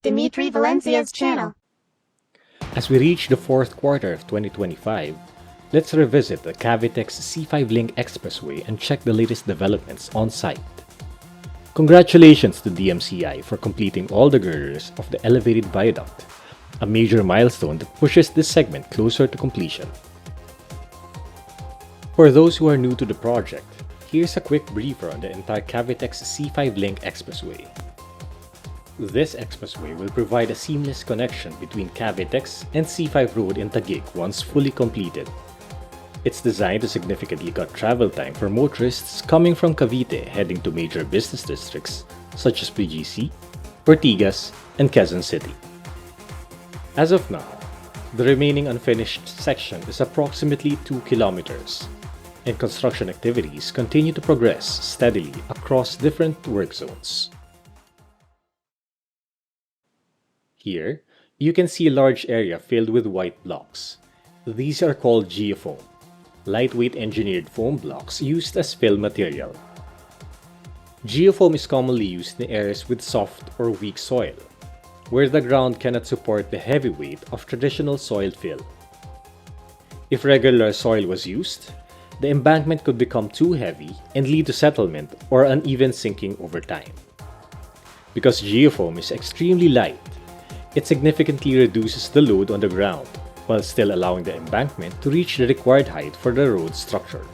dmitrivalencia's channel. As we reach the fourth quarter of 2025, let's revisit the CAVITEX C5 Link Expressway and check the latest developments on site. Congratulations to DMCI for completing all the girders of the elevated viaduct, a major milestone that pushes this segment closer to completion. For those who are new to the project, here's a quick briefer on the entire CAVITEX C5 Link Expressway. This expressway will provide a seamless connection between CAVITEX and C5 Road in Taguig once fully completed. It's designed to significantly cut travel time for motorists coming from Cavite heading to major business districts such as BGC, Ortigas, and Quezon City. As of now, the remaining unfinished section is approximately 2 kilometers, and construction activities continue to progress steadily across different work zones. Here, you can see a large area filled with white blocks. These are called Geofoam, lightweight engineered foam blocks used as fill material. Geofoam is commonly used in areas with soft or weak soil, where the ground cannot support the heavy weight of traditional soil fill. If regular soil was used, the embankment could become too heavy and lead to settlement or uneven sinking over time. Because Geofoam is extremely light, it significantly reduces the load on the ground, while still allowing the embankment to reach the required height for the road structure.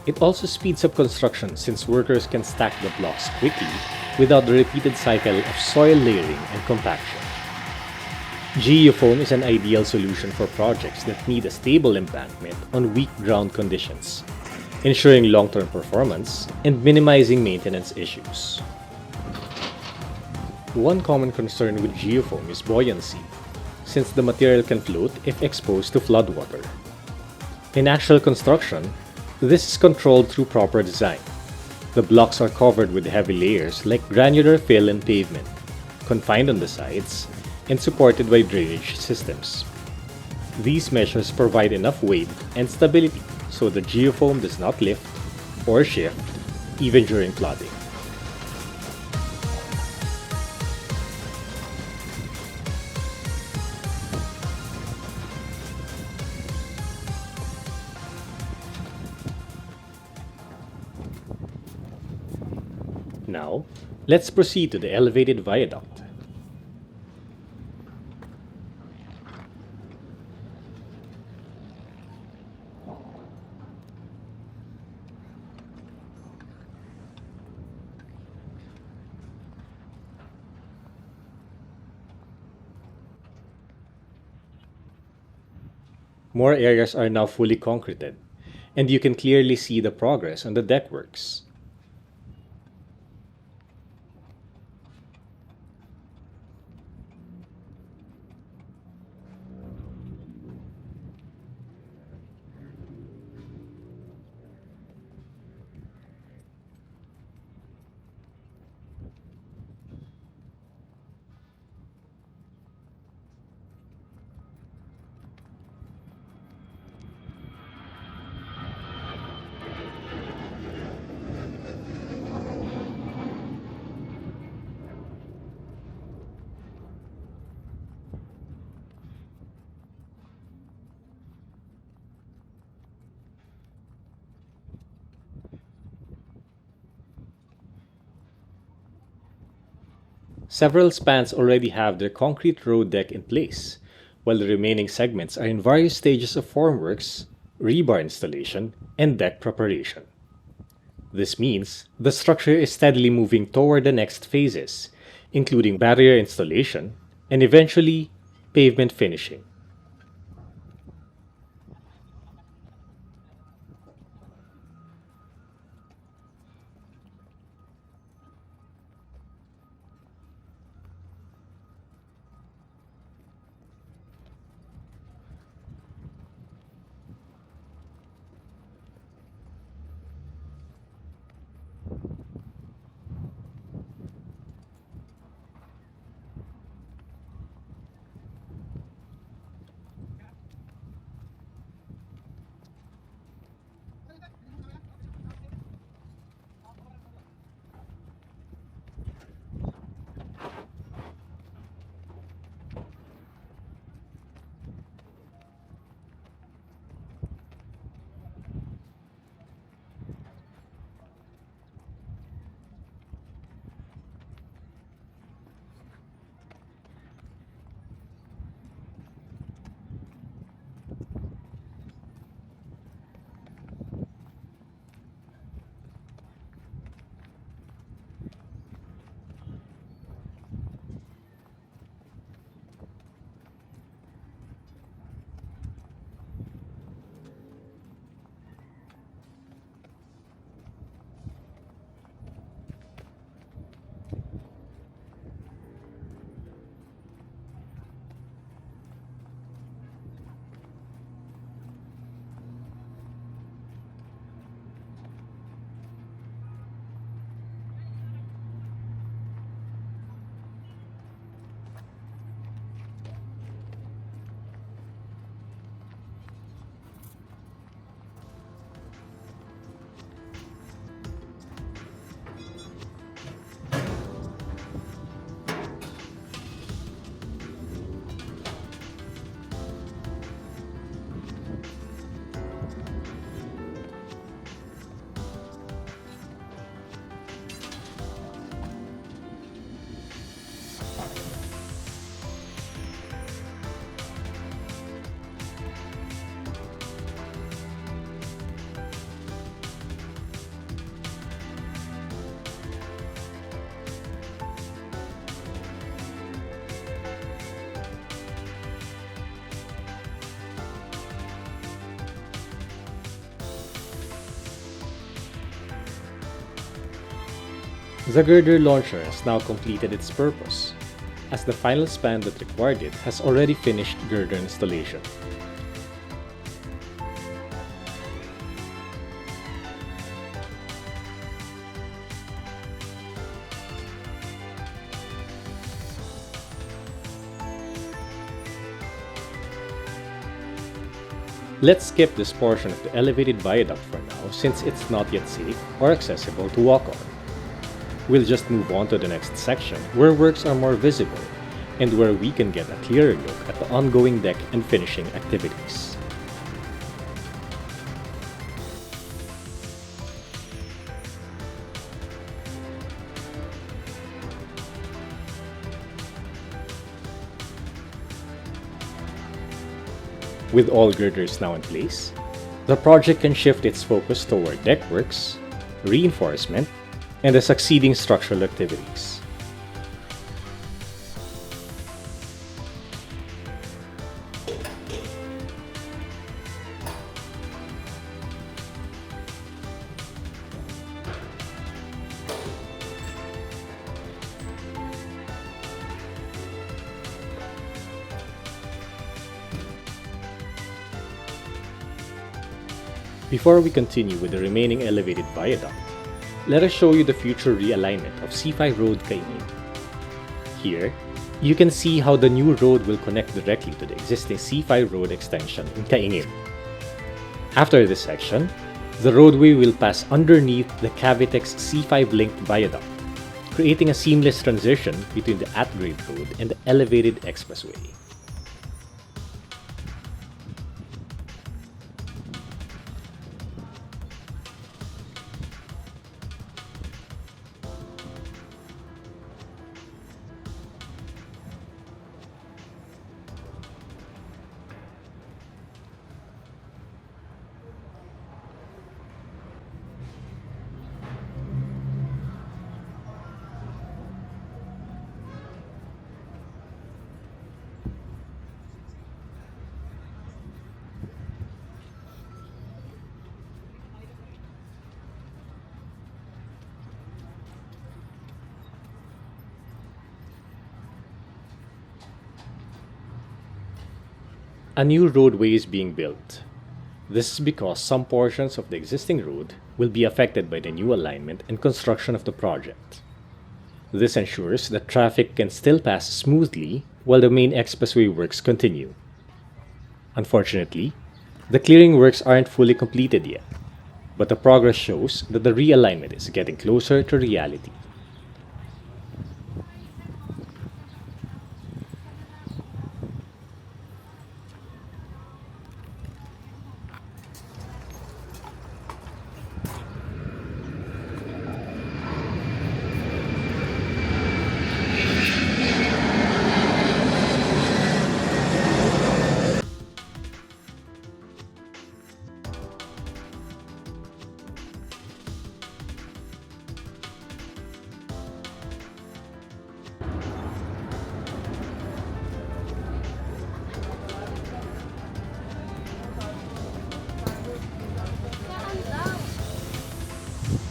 It also speeds up construction since workers can stack the blocks quickly without the repeated cycle of soil layering and compaction. Geofoam is an ideal solution for projects that need a stable embankment on weak ground conditions, ensuring long-term performance and minimizing maintenance issues. One common concern with Geofoam is buoyancy, since the material can float if exposed to floodwater. In actual construction, this is controlled through proper design. The blocks are covered with heavy layers like granular fill and pavement, confined on the sides, and supported by drainage systems. These measures provide enough weight and stability so the Geofoam does not lift or shift even during flooding. Now, let's proceed to the elevated viaduct. More areas are now fully concreted, and you can clearly see the progress on the deckworks. Several spans already have their concrete road deck in place, while the remaining segments are in various stages of formworks, rebar installation, and deck preparation. This means the structure is steadily moving toward the next phases, including barrier installation and eventually pavement finishing. The girder launcher has now completed its purpose, as the final span that required it has already finished girder installation. Let's skip this portion of the elevated viaduct for now since it's not yet safe or accessible to walk on. We'll just move on to the next section where works are more visible and where we can get a clearer look at the ongoing deck and finishing activities. With all girders now in place, the project can shift its focus toward deck works, reinforcement, and the succeeding structural activities. Before we continue with the remaining elevated viaduct, let us show you the future realignment of C5 Road Kaingin. Here, you can see how the new road will connect directly to the existing C5 road extension in Kaingin. After this section, the roadway will pass underneath the CAVITEX C5 Link Viaduct, creating a seamless transition between the at-grade road and the elevated expressway. A new roadway is being built. This is because some portions of the existing road will be affected by the new alignment and construction of the project. This ensures that traffic can still pass smoothly while the main expressway works continue. Unfortunately, the clearing works aren't fully completed yet, but the progress shows that the realignment is getting closer to reality.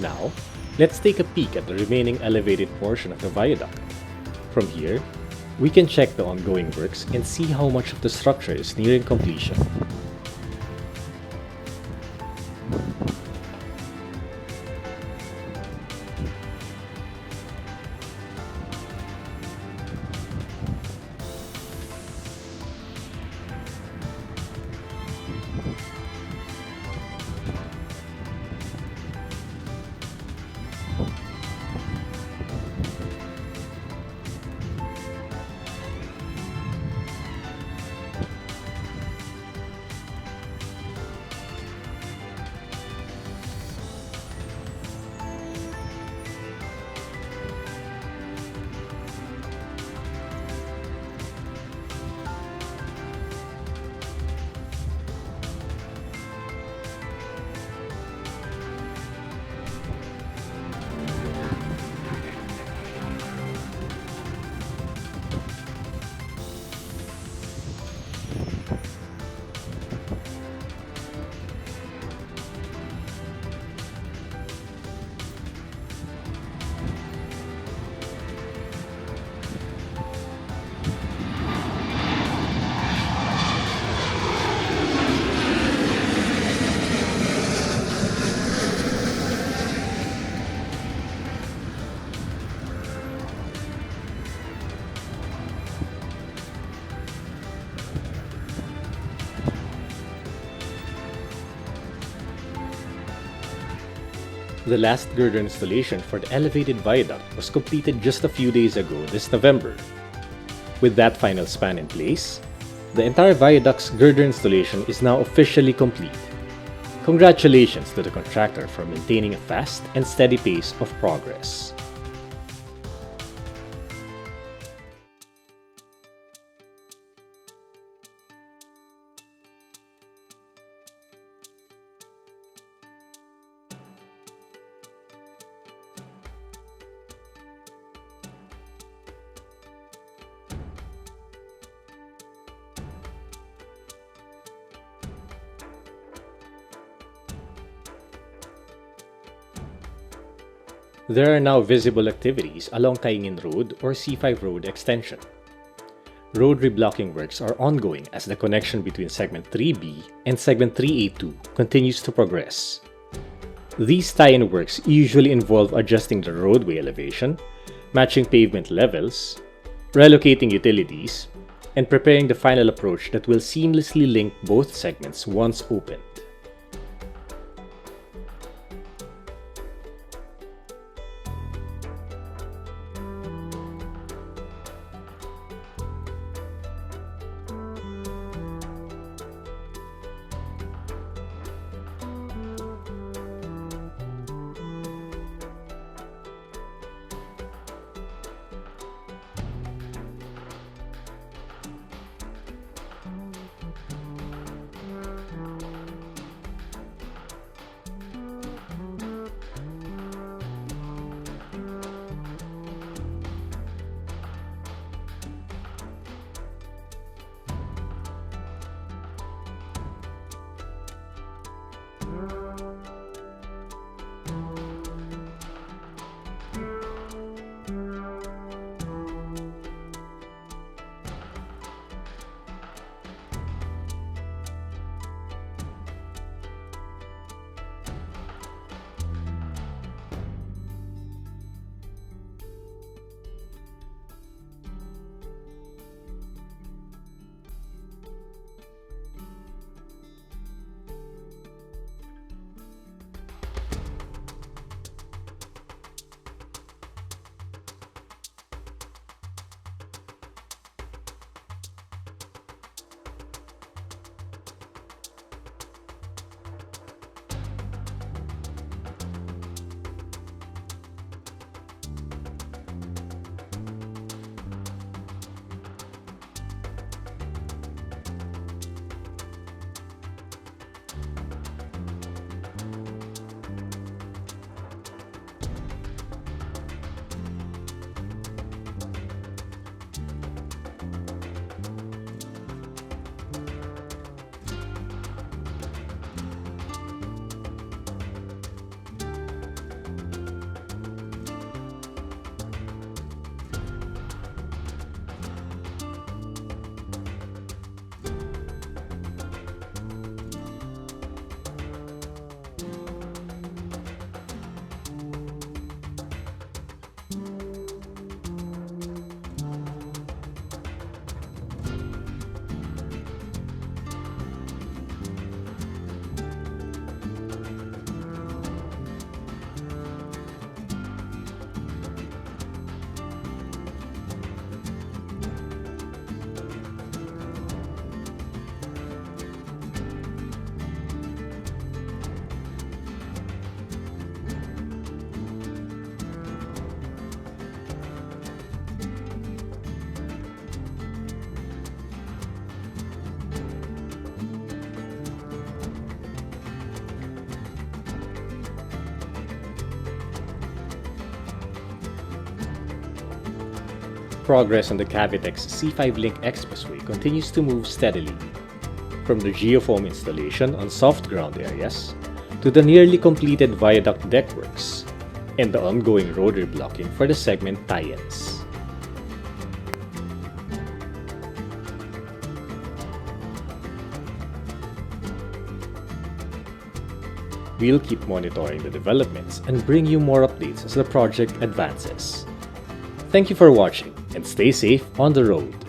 Now, let's take a peek at the remaining elevated portion of the viaduct. From here, we can check the ongoing works and see how much of the structure is nearing completion. The last girder installation for the elevated viaduct was completed just a few days ago this November. With that final span in place, the entire viaduct's girder installation is now officially complete. Congratulations to the contractor for maintaining a fast and steady pace of progress. There are now visible activities along Kaingin Road or C5 Road extension. Road reblocking works are ongoing as the connection between Segment 3B and Segment 3A2 continues to progress. These tie-in works usually involve adjusting the roadway elevation, matching pavement levels, relocating utilities, and preparing the final approach that will seamlessly link both segments once opened. Progress on the CAVITEX C5 Link Expressway continues to move steadily, from the Geofoam installation on soft ground areas to the nearly completed viaduct deck works and the ongoing road reblocking for the segment tie-ins. We'll keep monitoring the developments and bring you more updates as the project advances. Thank you for watching and stay safe on the road.